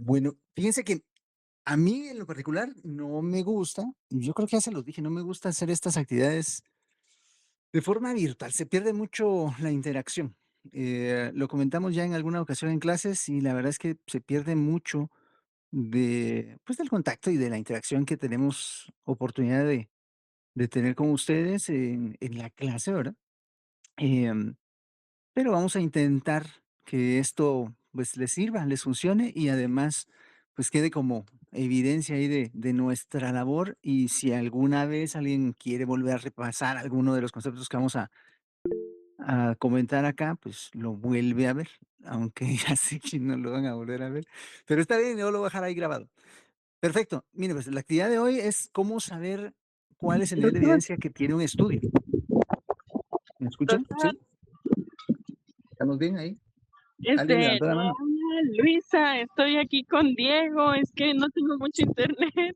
Bueno, fíjense que a mí en lo particular no me gusta, y yo creo que ya se los dije, no me gusta hacer estas actividades de forma virtual, se pierde mucho la interacción. Lo comentamos ya en alguna ocasión en clases y la verdad es que se pierde mucho de, pues, del contacto y de la interacción que tenemos oportunidad de tener con ustedes en la clase, ¿verdad? Em, pero vamos a intentar que esto, pues, les sirva, les funcione y además, pues, quede como evidencia ahí de nuestra labor, y si alguna vez alguien quiere volver a repasar alguno de los conceptos que vamos a comentar acá, pues, lo vuelve a ver, aunque ya sé que no lo van a volver a ver, pero está bien, yo lo voy a dejar ahí grabado. Perfecto. Mire, pues, la actividad de hoy es cómo saber cuál es el nivel de Doctor, evidencia que tiene un estudio. ¿Me escuchan? doctor, ¿Sí? ¿Estamos bien ahí? ¿Alguien le levantó la mano? habla Luisa, estoy aquí con Diego, es que no tengo mucho internet.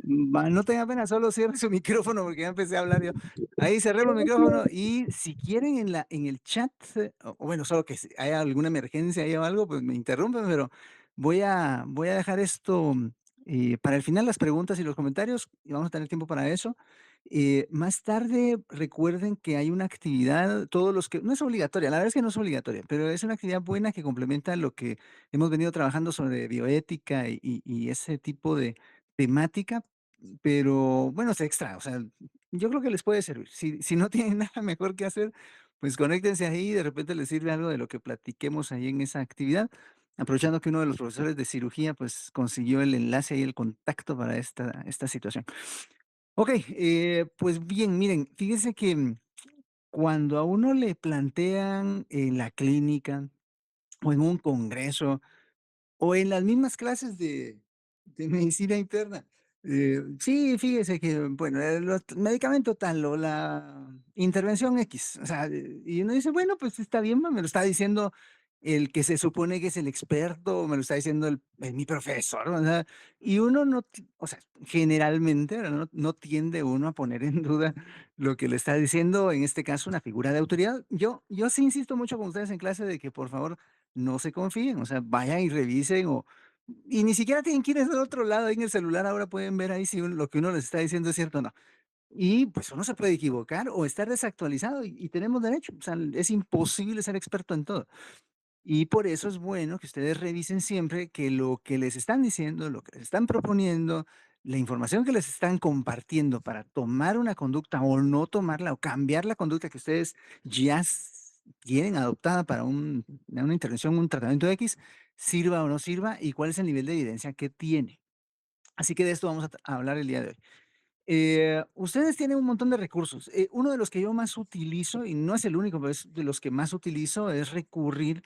No tenga pena, solo cierre su micrófono porque ya empecé a hablar yo. Ahí cerremos el micrófono Gracias. y si quieren en el chat, o bueno, solo que si hay alguna emergencia ahí o algo, pues me interrumpen, pero voy a dejar esto para el final, las preguntas y los comentarios, y vamos a tener tiempo para eso. Más tarde, recuerden que hay una actividad, todos los que, no es obligatoria, la verdad es que no es obligatoria, pero es una actividad buena que complementa lo que hemos venido trabajando sobre bioética y ese tipo de temática, pero bueno, es extra, o sea, yo creo que les puede servir. Si no tienen nada mejor que hacer, pues conéctense ahí y de repente les sirve algo de lo que platiquemos ahí en esa actividad, aprovechando que uno de los profesores de cirugía, pues, consiguió el enlace y el contacto para esta situación. Okey, pues bien, miren, fíjense que, cuando a uno le plantean en la clínica, o en un congreso, o en las mismas clases de medicina interna. Sí, fíjese que, bueno, los medicamento tal o la intervención X, o sea, y uno dice: "Bueno, pues está bien, me lo está diciendo el que se supone que es el experto, me lo está diciendo mi profesor", o sea, y uno no o sea, generalmente, ¿verdad? No tiende uno a poner en duda lo que le está diciendo, en este caso, una figura de autoridad. Yo sí insisto mucho con ustedes en clase de que, por favor, no se confíen, o sea, vayan y revisen y ni siquiera tienen que ir al otro lado, ahí en el celular ahora pueden ver ahí si lo que uno les está diciendo es cierto o no. Y pues uno se puede equivocar o estar desactualizado y tenemos derecho, o sea, es imposible ser experto en todo. Y por eso es bueno que ustedes revisen siempre que lo que les están diciendo, lo que les están proponiendo, la información que les están compartiendo para tomar una conducta o no tomarla o cambiar la conducta que ustedes ya tienen adoptada para una intervención, un tratamiento X, sirva o no sirva y cuál es el nivel de evidencia que tiene. Así que de esto vamos a hablar el día de hoy. Ustedes tienen un montón de recursos. Uno de los que yo más utilizo, y no es el único, pero es de los que más utilizo, es recurrir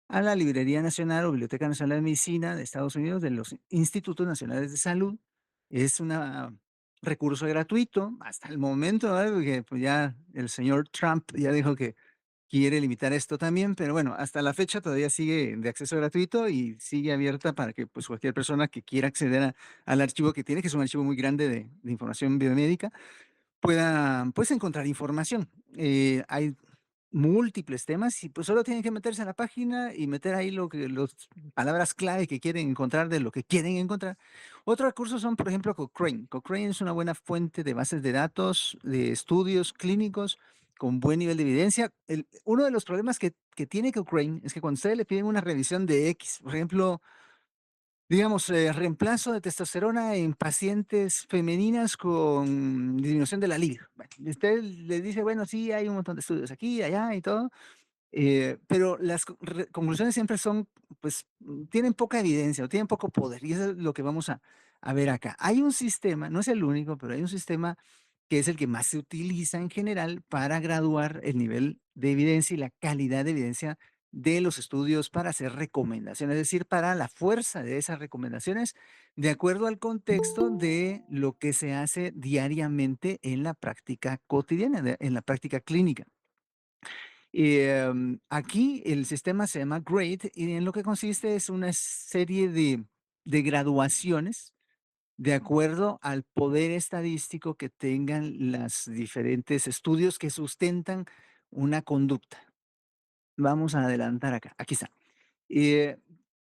a la Librería Nacional o Biblioteca Nacional de Medicina de Estados Unidos, de los Institutos Nacionales de Salud. Es un recurso gratuito hasta el momento, ¿verdad? Porque pues ya el señor Trump ya dijo que quiere limitar esto también, pero bueno, hasta la fecha todavía sigue de acceso gratuito y sigue abierta para que pues cualquier persona que quiera acceder al archivo que tiene, que es un archivo muy grande de información biomédica, pueda pues encontrar información. Hay múltiples temas y pues solo tienen que meterse a la página y meter ahí lo que los palabras clave que quieren encontrar de lo que quieren encontrar. Otros recursos son, por ejemplo, Cochrane. Cochrane es una buena fuente de bases de datos, de estudios clínicos con buen nivel de evidencia. Uno de los problemas que tiene Cochrane es que cuando ustedes le piden una revisión de X, por ejemplo, digamos, reemplazo de testosterona en pacientes femeninas con disminución de la libido. Bueno, y usted le dice, bueno, sí, hay un montón de estudios aquí, allá y todo, pero las conclusiones siempre son, pues, tienen poca evidencia o tienen poco poder, y eso es lo que vamos a ver acá. Hay un sistema, no es el único, pero hay un sistema que es el que más se utiliza en general para graduar el nivel de evidencia y la calidad de evidencia de los estudios para hacer recomendaciones, es decir, para la fuerza de esas recomendaciones de acuerdo al contexto de lo que se hace diariamente en la práctica cotidiana, en la práctica clínica. Aquí el sistema se llama GRADE y en lo que consiste es una serie de graduaciones de acuerdo al poder estadístico que tengan los diferentes estudios que sustentan una conducta. Vamos a adelantar acá. Aquí está.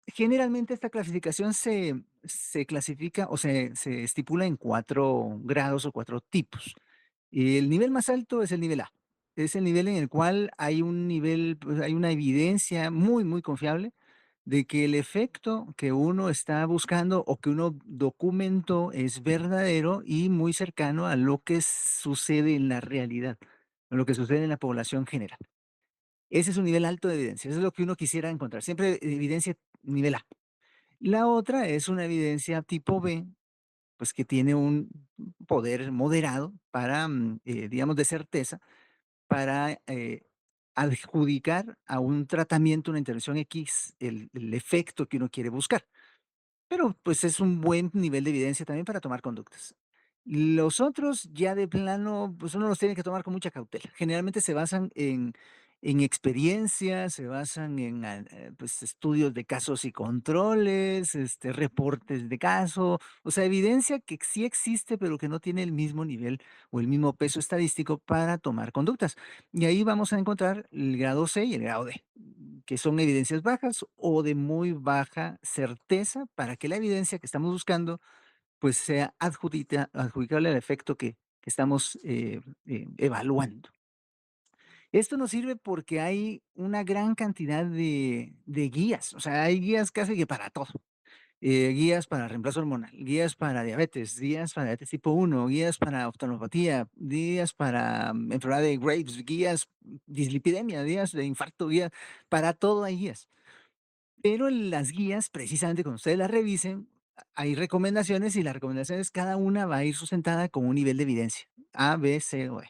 Generalmente esta clasificación se clasifica o se estipula en 4 grados o 4 tipos. El nivel más alto es el nivel A. Es el nivel en el cual hay un nivel, pues, hay una evidencia muy, muy confiable de que el efecto que uno está buscando o que uno documentó es verdadero y muy cercano a lo que sucede en la realidad, a lo que sucede en la población general. Ese es un nivel alto de evidencia, eso es lo que uno quisiera encontrar, siempre evidencia nivel A. La otra es una evidencia tipo B, pues que tiene un poder moderado para, digamos, de certeza, para adjudicar a un tratamiento, una intervención X, el efecto que uno quiere buscar. Pero, pues, es un buen nivel de evidencia también para tomar conductas. Los otros ya de plano, pues, uno los tiene que tomar con mucha cautela. Generalmente se basan en experiencias, se basan en, pues, estudios de casos y controles, reportes de caso, o sea, evidencia que sí existe, pero que no tiene el mismo nivel o el mismo peso estadístico para tomar conductas. Y ahí vamos a encontrar el grado C y el grado D, que son evidencias bajas o de muy baja certeza para que la evidencia que estamos buscando pues sea adjudicable al efecto que estamos evaluando. Esto nos sirve porque hay una gran cantidad de guías, o sea, hay guías casi que para todo. Guías para reemplazo hormonal, guías para diabetes, guías para diabetes tipo uno, guías para oftalmopatía, guías para enfermedad de Graves, guías dislipidemia, guías de infarto, guías, para todo hay guías. Pero en las guías, precisamente cuando ustedes las revisen, hay recomendaciones y las recomendaciones cada una va a ir sustentada con un nivel de evidencia, A, B, C o D.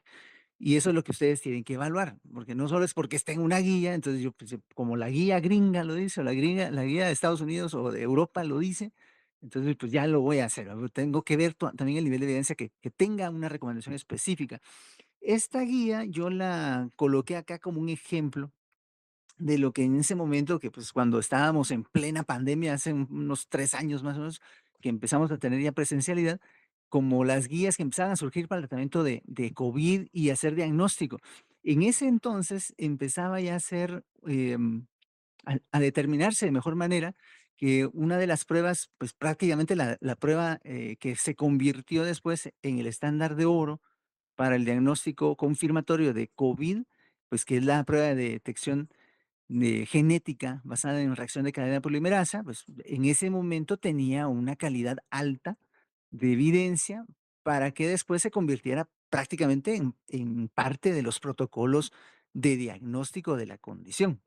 Y eso es lo que ustedes tienen que evaluar, porque no solo es porque esté en una guía, entonces yo, pues, como la guía gringa lo dice, o la guía de Estados Unidos o de Europa lo dice, entonces pues ya lo voy a hacer. Tengo que ver también el nivel de evidencia que tenga una recomendación específica. Esta guía yo la coloqué acá como un ejemplo de lo que en ese momento, que pues cuando estábamos en plena pandemia, hace unos 3 años más o menos, que empezamos a tener ya presencialidad, como las guías que empezaban a surgir para el tratamiento de COVID y hacer diagnóstico. En ese entonces empezaba ya a ser, a determinarse de mejor manera que una de las pruebas, pues prácticamente la prueba que se convirtió después en el estándar de oro para el diagnóstico confirmatorio de COVID, pues que es la prueba de detección genética basada en reacción de cadena polimerasa, pues en ese momento tenía una calidad alta de evidencia para que después se convirtiera prácticamente en parte de los protocolos de diagnóstico de la condición.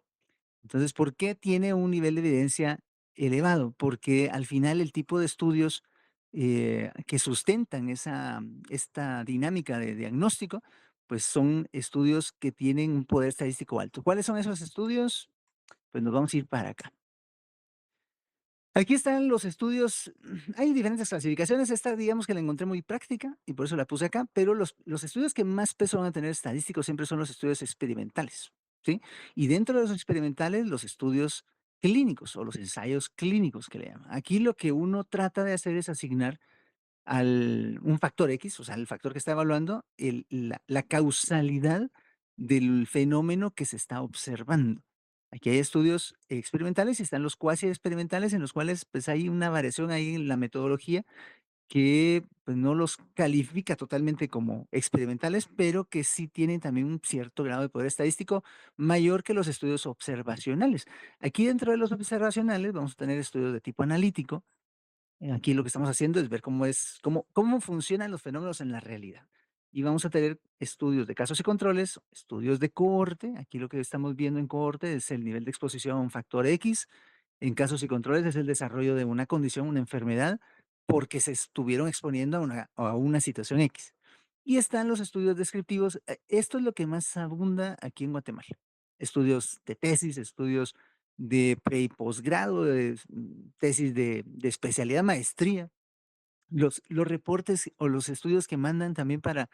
Entonces, ¿por qué tiene un nivel de evidencia elevado? Porque al final el tipo de estudios que sustentan esta dinámica de diagnóstico, pues son estudios que tienen un poder estadístico alto. ¿Cuáles son esos estudios? Pues nos vamos a ir para acá. Aquí están los estudios, hay diferentes clasificaciones, esta digamos que la encontré muy práctica y por eso la puse acá, pero los estudios que más peso van a tener estadísticos siempre son los estudios experimentales, ¿sí? Y dentro de los experimentales, los estudios clínicos o los ensayos clínicos que le llaman. Aquí lo que uno trata de hacer es asignar un factor X, o sea, el factor que está evaluando, la causalidad del fenómeno que se está observando. Aquí hay estudios experimentales y están los cuasi experimentales en los cuales pues hay una variación ahí en la metodología que pues, no los califica totalmente como experimentales, pero que sí tienen también un cierto grado de poder estadístico mayor que los estudios observacionales. Aquí dentro de los observacionales vamos a tener estudios de tipo analítico, aquí lo que estamos haciendo es ver cómo funcionan los fenómenos en la realidad. Y vamos a tener estudios de casos y controles, estudios de cohorte. Aquí lo que estamos viendo en cohorte es el nivel de exposición a un factor X. En casos y controles es el desarrollo de una condición, una enfermedad, porque se estuvieron exponiendo a una situación X. Y están los estudios descriptivos. Esto es lo que más abunda aquí en Guatemala. Estudios de tesis, estudios de pre y posgrado, tesis de especialidad, maestría, los reportes o los estudios que mandan también para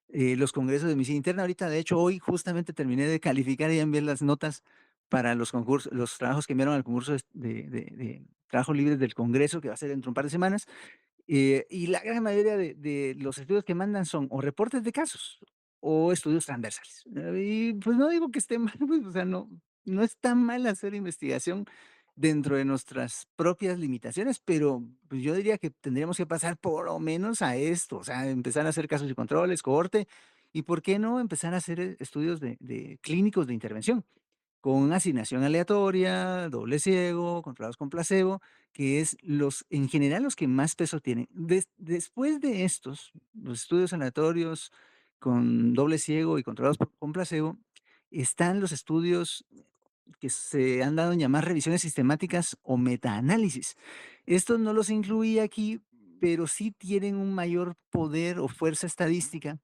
los congresos de medicina interna. Ahorita, de hecho, hoy justamente terminé de calificar y enviar las notas para los concursos, los trabajos que enviaron al concurso de trabajo libre del Congreso, que va a ser dentro de un par de semanas. Y la gran mayoría de los estudios que mandan son o reportes de casos o estudios transversales. Y pues no digo que esté mal, pues, o sea, no está mal hacer investigación dentro de nuestras propias limitaciones, pero, pues, yo diría que tendríamos que pasar por lo menos a esto, o sea, empezar a hacer casos y controles, cohorte, y, ¿por qué no empezar a hacer estudios de clínicos de intervención? Con asignación aleatoria, doble ciego, controlados con placebo, que es los en general los que más peso tienen. Después de estos, los estudios aleatorios con doble ciego y controlados con placebo, están los estudios que se han dado en llamar revisiones sistemáticas o metaanálisis. Estos no los incluí aquí, pero sí tienen un mayor poder o fuerza estadística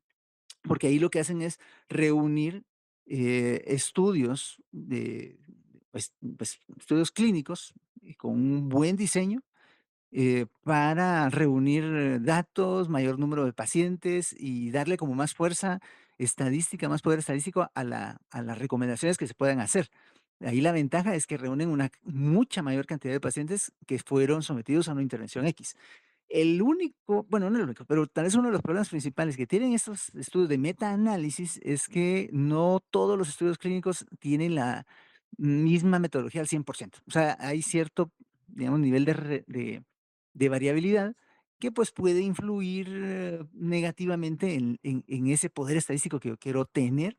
porque ahí lo que hacen es reunir, estudios pues, estudios clínicos, con un buen diseño, para reunir datos, mayor número de pacientes y darle como más fuerza estadística, más poder estadístico a las recomendaciones que se puedan hacer. Ahí la ventaja es que reúnen una mucha mayor cantidad de pacientes que fueron sometidos a una intervención X. El único, bueno, no el único, pero tal vez uno de los problemas principales que tienen estos estudios de metaanálisis es que no todos los estudios clínicos tienen la misma metodología al 100%. O sea, hay cierto, digamos, nivel de variabilidad que pues puede influir negativamente en ese poder estadístico que yo quiero tener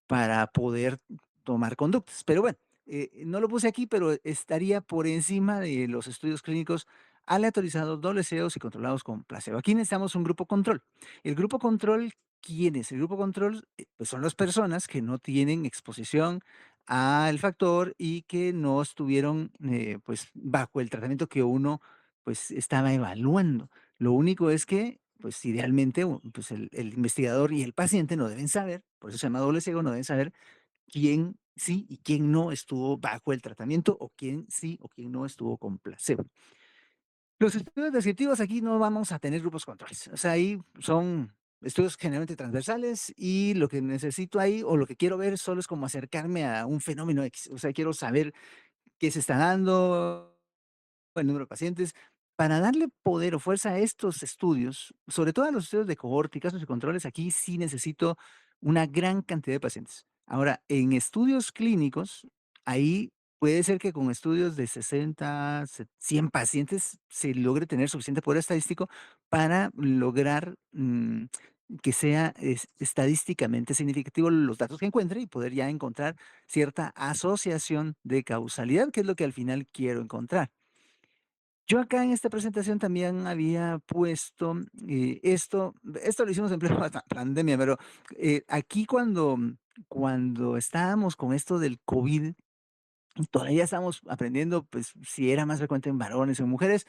para poder tomar conductas. Pero bueno, no lo puse aquí, pero estaría por encima de los estudios clínicos aleatorizados, dobles CEOs y controlados con placebo. Aquí necesitamos un grupo control. El grupo control, ¿quién es? El grupo control, pues son las personas que no tienen exposición al factor y que no estuvieron, pues, bajo el tratamiento que uno, pues, estaba evaluando. Lo único es que, pues, idealmente, pues, el investigador y el paciente no deben saber, por eso se llama doble ciego, no deben saber quién sí y quién no estuvo bajo el tratamiento o quién sí o quién no estuvo con placebo. Los estudios descriptivos aquí no vamos a tener grupos controles. O sea, ahí son estudios generalmente transversales y lo que necesito ahí o lo que quiero ver solo es como acercarme a un fenómeno X. O sea, quiero saber qué se está dando, el número de pacientes. Para darle poder o fuerza a estos estudios, sobre todo a los estudios de cohorte y casos y controles, aquí sí necesito una gran cantidad de pacientes. Ahora, en estudios clínicos, ahí puede ser que con estudios de 60, 100 pacientes se logre tener suficiente poder estadístico para lograr que sea estadísticamente significativo los datos que encuentre y poder ya encontrar cierta asociación de causalidad, que es lo que al final quiero encontrar. Yo acá en esta presentación también había puesto, esto lo hicimos en plena pandemia, pero, aquí cuando estábamos con esto del COVID, todavía estábamos aprendiendo, pues, si era más frecuente en varones o en mujeres,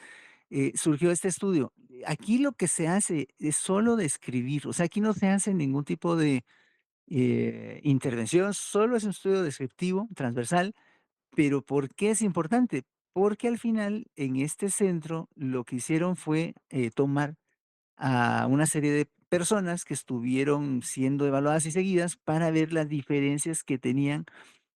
surgió este estudio. Aquí lo que se hace es solo describir, o sea, aquí no se hace ningún tipo de, intervención, solo es un estudio descriptivo, transversal, pero, ¿por qué es importante? Porque al final, en este centro, lo que hicieron fue, tomar a una serie de personas que estuvieron siendo evaluadas y seguidas para ver las diferencias que tenían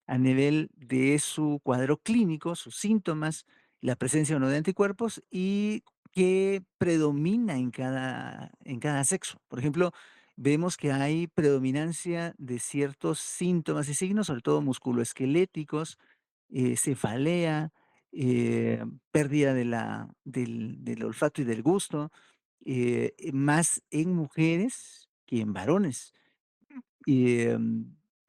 a nivel de su cuadro clínico, sus síntomas, la presencia o no de anticuerpos y qué predomina en cada sexo. Por ejemplo, vemos que hay predominancia de ciertos síntomas y signos, sobre todo musculoesqueléticos, cefalea, pérdida del olfato y del gusto, más en mujeres que en varones. Y,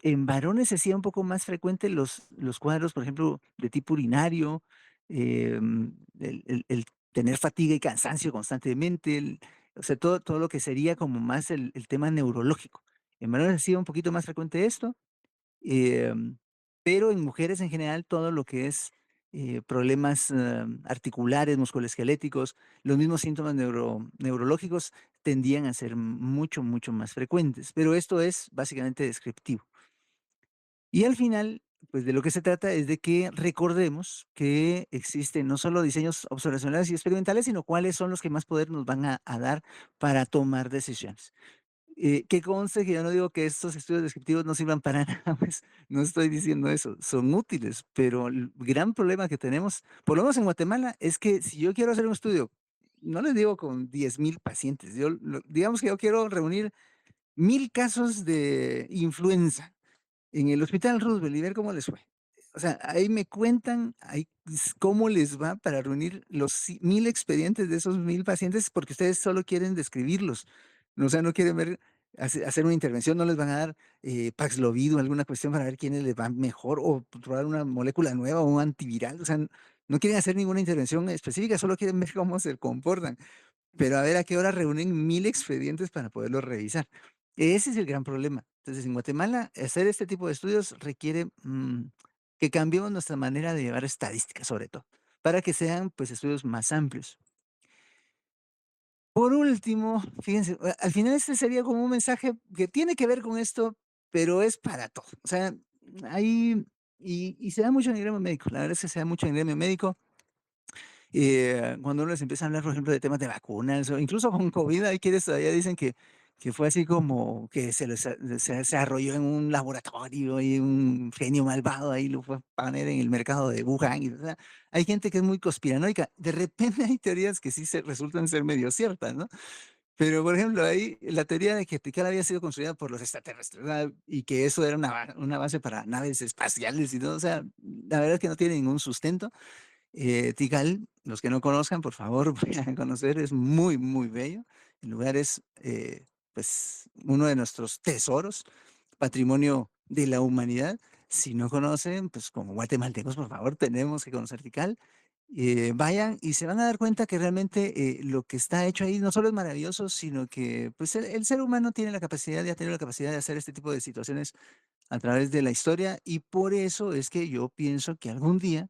en varones se hacía un poco más frecuente los cuadros, por ejemplo, de tipo urinario, el tener fatiga y cansancio constantemente, o sea, todo lo que sería como más el tema neurológico. En varones se hacía un poquito más frecuente esto, em, pero en mujeres en general todo lo que es, problemas, articulares, musculoesqueléticos, los mismos síntomas neurológicos tendían a ser mucho, mucho más frecuentes, pero esto es básicamente descriptivo. Y al final, pues de lo que se trata es de que recordemos que existen no solo diseños observacionales y experimentales, sino cuáles son los que más poder nos van a dar para tomar decisiones. Que conste que yo no digo que estos estudios descriptivos no sirvan para nada, pues, no estoy diciendo eso, son útiles, pero el gran problema que tenemos, por lo menos en Guatemala, es que si yo quiero hacer un estudio, no les digo con 10,000 pacientes, digamos que yo quiero reunir 1,000 casos de influenza en el Hospital Roosevelt y ver cómo les fue. O sea, ahí me cuentan ahí cómo les va para reunir los 1000 expedientes de esos 1000 pacientes, porque ustedes solo quieren describirlos. O sea, no quieren ver hacer una intervención, no les van a dar, Paxlovid o alguna cuestión para ver quiénes les va mejor, o probar una molécula nueva o un antiviral. O sea, no quieren hacer ninguna intervención específica, solo quieren ver cómo se comportan. Pero a ver a qué hora reúnen 1000 expedientes para poderlos revisar. Ese es el gran problema. Entonces, en Guatemala, hacer este tipo de estudios requiere, que cambiemos nuestra manera de llevar estadísticas, sobre todo, para que sean, pues, estudios más amplios. Por último, fíjense, al final este sería como un mensaje que tiene que ver con esto, pero es para todo. O sea, ahí y se da mucho en el gremio médico. La verdad es que se da mucho en el gremio médico. Cuando uno les empieza a hablar, por ejemplo, de temas de vacunas, o incluso con COVID, hay quienes todavía dicen que fue así como que se desarrolló en un laboratorio y un genio malvado ahí lo fue a poner en el mercado de Wuhan. O sea, hay gente que es muy conspiranoica. De repente hay teorías que sí se resultan ser medio ciertas, ¿no? Pero, por ejemplo, ahí la teoría de que Tikal había sido construida por los extraterrestres, ¿verdad? Y que eso era una base para naves espaciales y todo. O sea, la verdad es que no tiene ningún sustento. Tikal, los que no conozcan, por favor, vayan a conocer, es muy, muy bello. El lugar es, pues, uno de nuestros tesoros, patrimonio de la humanidad. Si no conocen, pues, como guatemaltecos, por favor, tenemos que conocer Tikal. Vayan y se van a dar cuenta que realmente, lo que está hecho ahí no solo es maravilloso, sino que, pues, el ser humano tiene la capacidad, ya ha tenido la capacidad de hacer este tipo de situaciones a través de la historia, y por eso es que yo pienso que algún día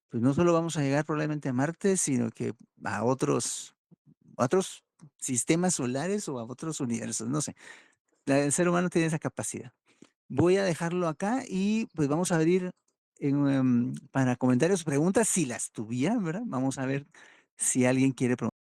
pues no solo vamos a llegar probablemente a Marte, sino que a otros sistemas solares o a otros universos, no sé. El ser humano tiene esa capacidad. Voy a dejarlo acá y pues vamos a abrir para comentarios, preguntas, si las tuviera, ¿verdad? Vamos a ver si alguien quiere preguntar.